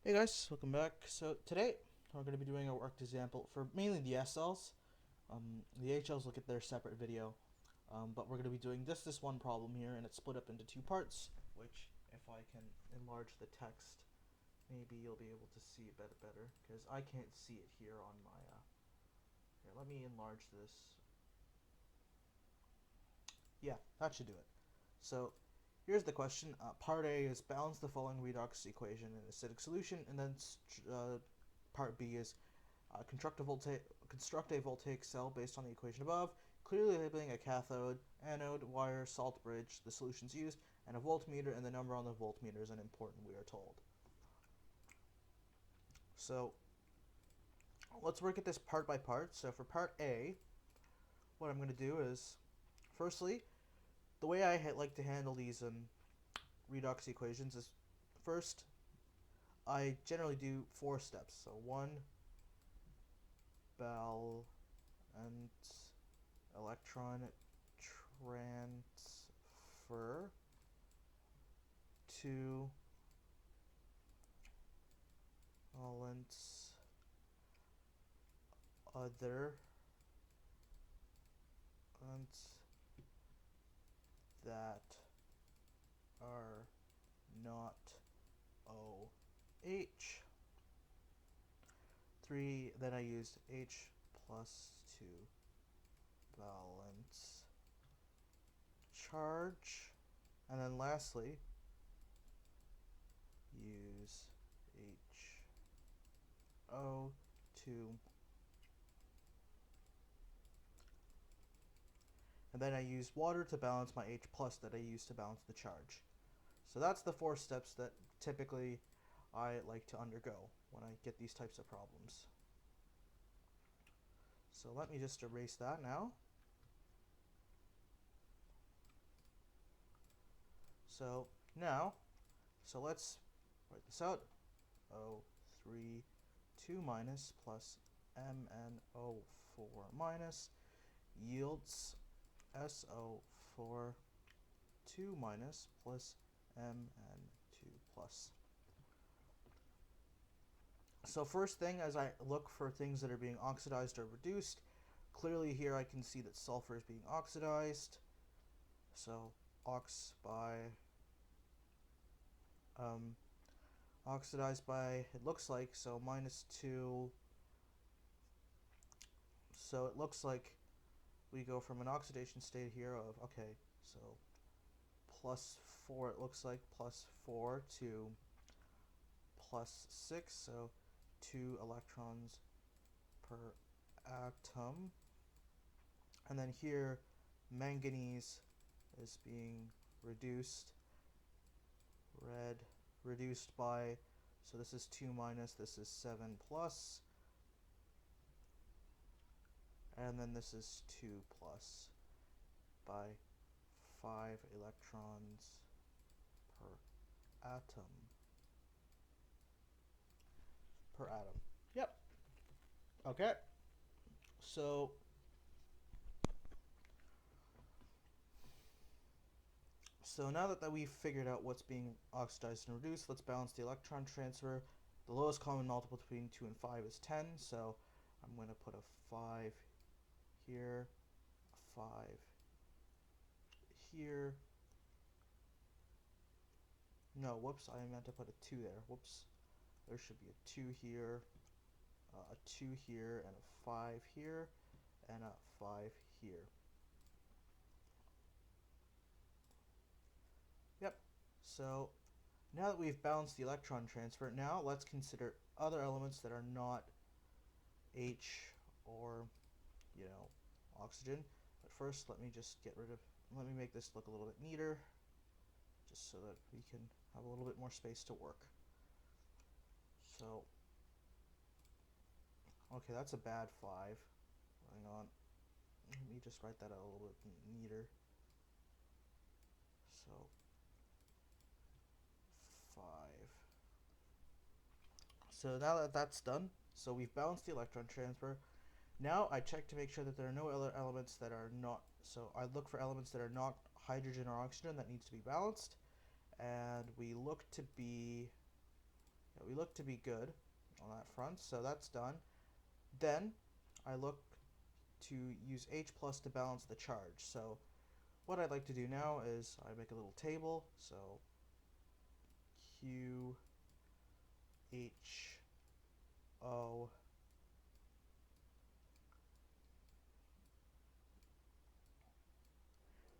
Hey guys, welcome back. So today we're going to be doing a worked example for mainly the S cells. The H cells will get their separate video, but we're going to be doing this one problem here, and it's split up into two parts. Which, if I can enlarge the text, maybe you'll be able to see it better because I can't see it here on my. Here, let me enlarge this. Yeah, that should do it. So here's the question. Part A is balance the following redox equation in acidic solution, and then part B is construct a voltaic cell based on the equation above, clearly labeling a cathode, anode, wire, salt bridge, the solutions used, and a voltmeter, and the number on the voltmeter is unimportant, we are told. So let's work at this part by part. So for part A, what I'm going to do is, firstly, the way I like to handle these redox equations is, first, I generally do 4 steps. So 1, balance electron transfer, 2, valence other elements that are not OH. 3, then I used H plus 2 valence charge. And then lastly, use HO2. And then I use water to balance my H plus that I used to balance the charge. So that's the 4 steps that typically I like to undergo when I get these types of problems. So let me just erase that now. So let's write this out. O3 2 minus plus MnO4 minus yields SO4 2 minus plus Mn2 plus. So first thing, as I look for things that are being oxidized or reduced, clearly here I can see that sulfur is being oxidized. So oxidized by, it looks like, so -2. So it looks like we go from an oxidation state here of, okay, so +4, it looks like, +4 to +6, so 2 electrons per atom. And then here, manganese is being reduced, reduced by, so this is 2 minus, this is 7 plus, and then this is 2 plus by 5 electrons per atom. Yep. Okay. So now that we've figured out what's being oxidized and reduced, let's balance the electron transfer. The lowest common multiple between 2 and 5 is 10, so I'm going to put a 5 here, a 5 here. No, whoops, I meant to put a 2 there. Whoops. There should be a 2 here, a 2 here, and a 5 here, and a 5 here. Yep. So now that we've balanced the electron transfer, now let's consider other elements that are not H or, oxygen. But first, let me make this look a little bit neater, just so that we can have a little bit more space to work. So, okay, that's a bad 5. Hang on. Let me just write that out a little bit neater. So, 5. So now that that's done, so we've balanced the electron transfer. Now I check to make sure that there are no other elements that are not, so I look for elements that are not hydrogen or oxygen that needs to be balanced, and we look to be, We look to be good on that front, so that's done. Then I look to use H plus to balance the charge. So what I'd like to do now is I make a little table. So Q, H, O,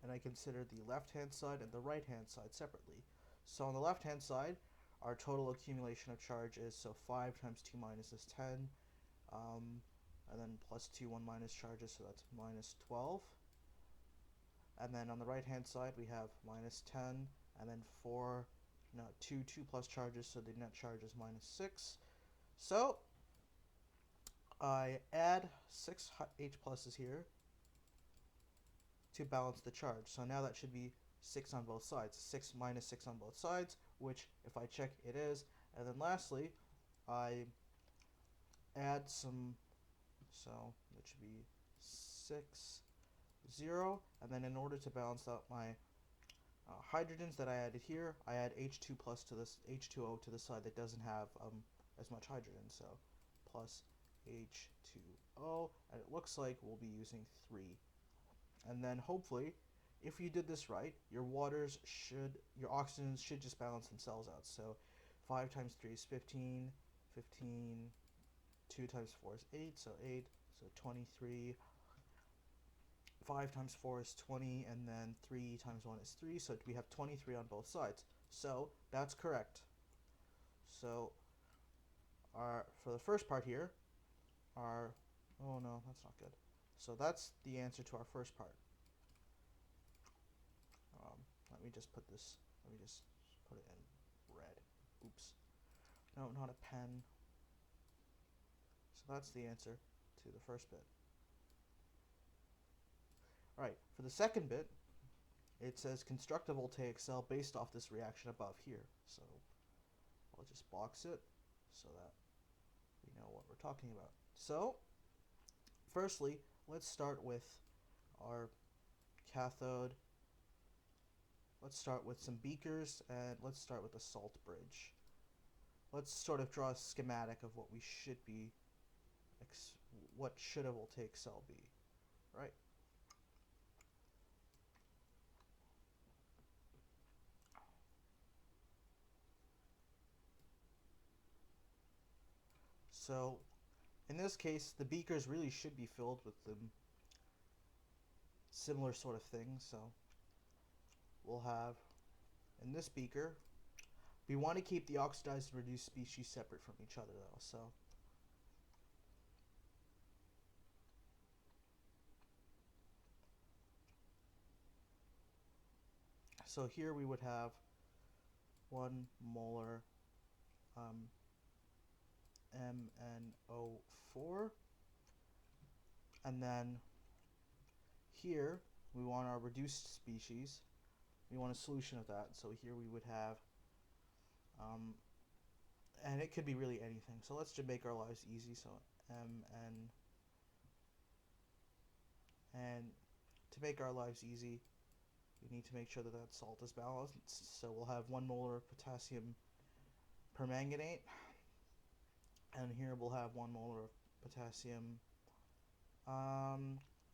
and I consider the left-hand side and the right-hand side separately. So on the left-hand side, our total accumulation of charge is, so 5 times 2 minus is 10, and then plus 2, 1 minus charges, so that's minus 12. And then on the right-hand side, we have minus 10, and then 4, no, 2 plus charges, so the net charge is minus 6. So I add 6 H pluses here to balance the charge. So now that should be 6 on both sides. 6 minus 6 on both sides, which if I check it is. And then lastly, I add some, so that should be 6, 0. And then in order to balance out my hydrogens that I added here, I add H2 plus to this H2O to the side that doesn't have as much hydrogen. So plus H2O, and it looks like we'll be using 3. And then hopefully, if you did this right, your oxygens should just balance themselves out. So 5 times 3 is 15, 15, 2 times 4 is 8, so 8, so 23. 5 times 4 is 20, and then 3 times 1 is 3, so we have 23 on both sides. So that's correct. So for the first part here, oh no, that's not good. So that's the answer to our first part. Let me just put it in red. Oops. No, not a pen. So that's the answer to the first bit. Alright, for the second bit, it says construct a voltaic cell based off this reaction above here. So I'll just box it so that we know what we're talking about. So, firstly, let's start with our cathode. Let's start with some beakers, and let's start with a salt bridge. Let's sort of draw a schematic of what we should be, what should a voltaic cell be, right? So, in this case, the beakers really should be filled with the similar sort of thing. So, we'll have, in this beaker, we want to keep the oxidized and reduced species separate from each other though. So here we would have 1 molar MnO4, and then here we want our reduced species. We want a solution of that. So here we would have, and it could be really anything. So let's just make our lives easy. So Mn, and to make our lives easy, we need to make sure that that salt is balanced. So we'll have 1 molar of potassium permanganate, and here we'll have 1 molar of potassium.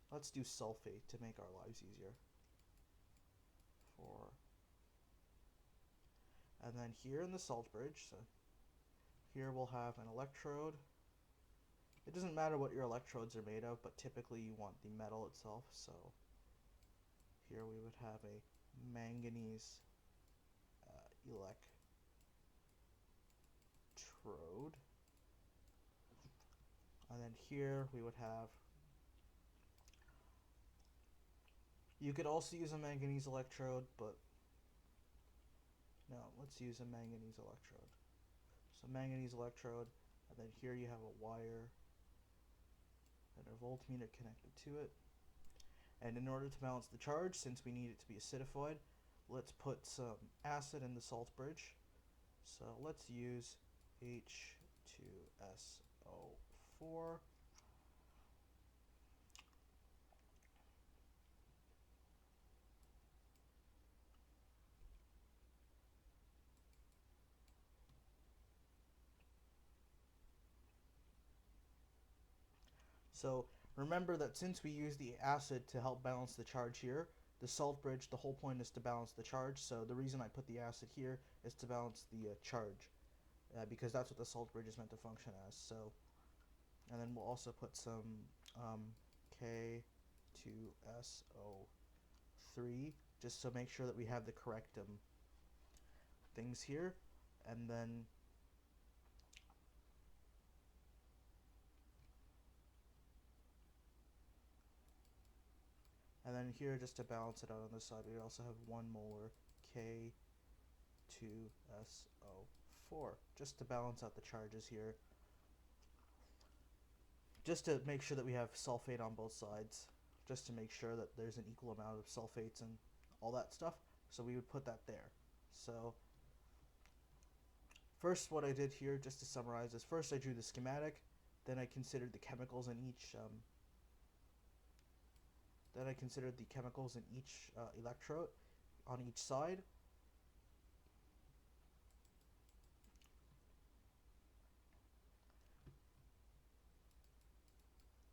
Let's do sulfate to make our lives easier. And then here in the salt bridge, so here we'll have an electrode. It doesn't matter what your electrodes are made of, but typically you want the metal itself. So here we would have a manganese electrode. And then here we would have, you could also use a manganese electrode, but no, let's use a manganese electrode. So manganese electrode, and then here you have a wire and a voltmeter connected to it. And in order to balance the charge, since we need it to be acidified, let's put some acid in the salt bridge. So let's use H2SO4. So remember that since we use the acid to help balance the charge here, the salt bridge, the whole point is to balance the charge. So the reason I put the acid here is to balance the charge, because that's what the salt bridge is meant to function as. So, and then we'll also put some K2SO3, just to make sure that we have the correct things here. And then here, just to balance it out on this side, we also have 1 molar K2SO4, just to balance out the charges here. Just to make sure that we have sulfate on both sides, just to make sure that there's an equal amount of sulfates and all that stuff. So we would put that there. So first, what I did here, just to summarize, is first I drew the schematic, then I considered the chemicals in each electrode on each side.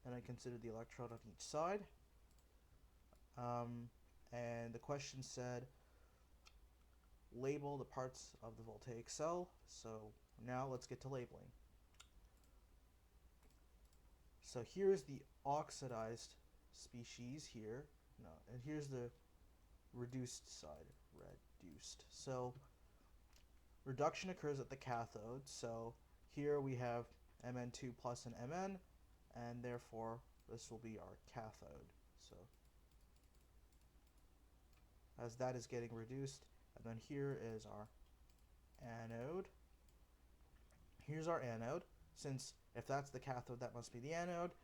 Then I considered the electrode on each side. And the question said, label the parts of the voltaic cell. So now let's get to labeling. So here's the oxidized species here. No, and here's the reduced side. Reduced. So reduction occurs at the cathode. So here we have Mn2 plus an Mn, and therefore this will be our cathode. So as that is getting reduced, and then here is our anode. Here's our anode. Since if that's the cathode, that must be the anode.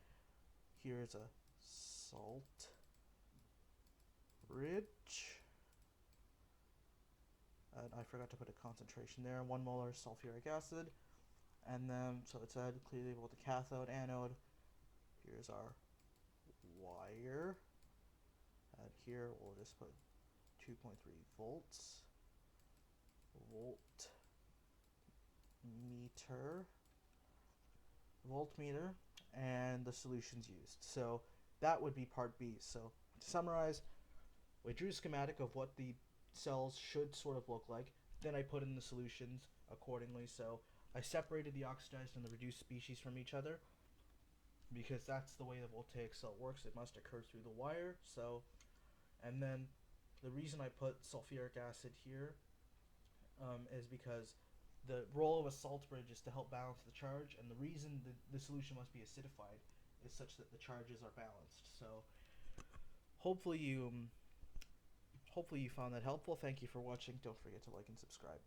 Here's a salt bridge. And I forgot to put a concentration there. 1 molar sulfuric acid. And then, so it said clearly labeled the cathode, anode. Here's our wire. And here we'll just put 2.3 volts. Voltmeter, and the solutions used. So that would be part B. So to summarize, we drew a schematic of what the cells should sort of look like. Then I put in the solutions accordingly. So I separated the oxidized and the reduced species from each other, because that's the way the voltaic cell works. It must occur through the wire. So, and then the reason I put sulfuric acid here is because the role of a salt bridge is to help balance the charge, and the reason the solution must be acidified is such that the charges are balanced. So hopefully you found that helpful. Thank you for watching. Don't forget to like and subscribe.